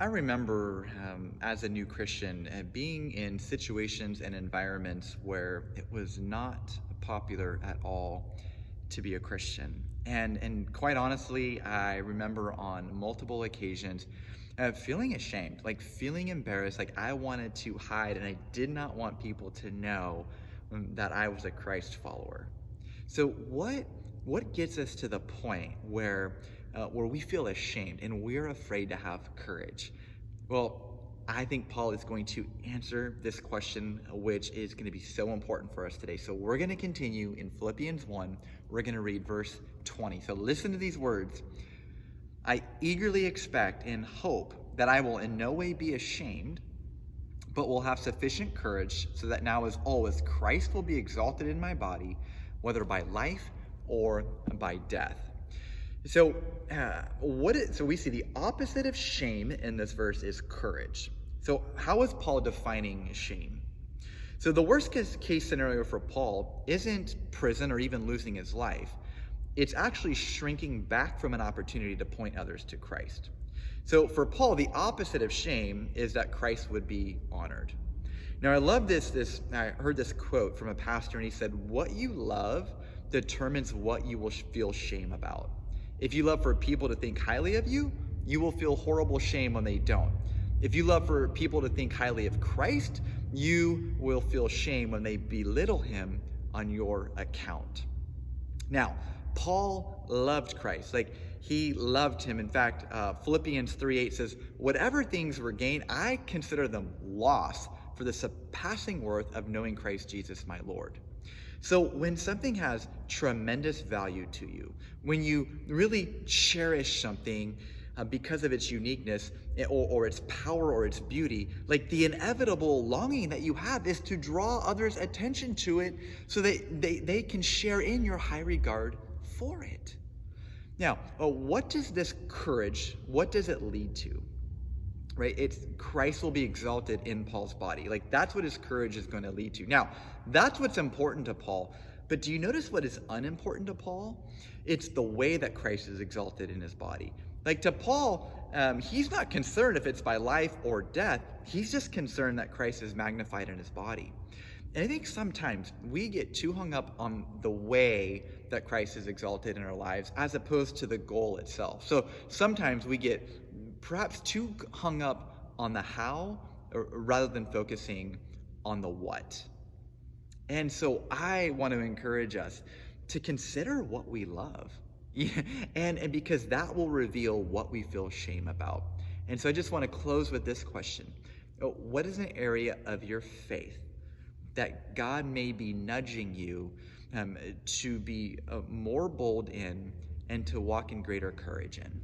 I remember as a new Christian being in situations and environments where it was not popular at all to be a Christian. And quite honestly, I remember on multiple occasions feeling ashamed, like feeling embarrassed, like I wanted to hide and I did not want people to know that I was a Christ follower. So what gets us to the point where we feel ashamed and we're afraid to have courage? Well, I think Paul is going to answer this question, which is going to be so important for us today. So we're going to continue in Philippians 1. We're going to read verse 20. So listen to these words. I eagerly expect and hope that I will in no way be ashamed, but will have sufficient courage so that now as always Christ will be exalted in my body, whether by life or by death. So so we see the opposite of shame in this verse is courage. So how is Paul defining shame? So the worst case scenario for Paul isn't prison or even losing his life. It's actually shrinking back from an opportunity to point others to Christ. So for Paul, the opposite of shame is that Christ would be honored. Now I love this. I heard this quote from a pastor, and he said, "What you love determines what you will feel shame about. If you love for people to think highly of you, you will feel horrible shame when they don't. If you love for people to think highly of Christ, you will feel shame when they belittle him on your account." Now, Paul loved Christ. Like, he loved him. In fact, Philippians 3:8 says, "Whatever things were gained, I consider them loss for the surpassing worth of knowing Christ Jesus my Lord." So when something has tremendous value to you, when you really cherish something because of its uniqueness or its power or its beauty, like the inevitable longing that you have is to draw others' attention to it so that they can share in your high regard for it. Now, what does this courage, what does it lead to? Right? It's Christ will be exalted in Paul's body. Like, that's what his courage is going to lead to. Now, that's what's important to Paul. But do you notice what is unimportant to Paul? It's the way that Christ is exalted in his body. Like, to Paul, he's not concerned if it's by life or death. He's just concerned that Christ is magnified in his body. And I think sometimes we get too hung up on the way that Christ is exalted in our lives as opposed to the goal itself. So sometimes we get perhaps too hung up on the how rather than focusing on the what. And so I want to encourage us to consider what we love. and because that will reveal what we feel shame about. And so I just want to close with this question. What is an area of your faith that God may be nudging you to be more bold in and to walk in greater courage in?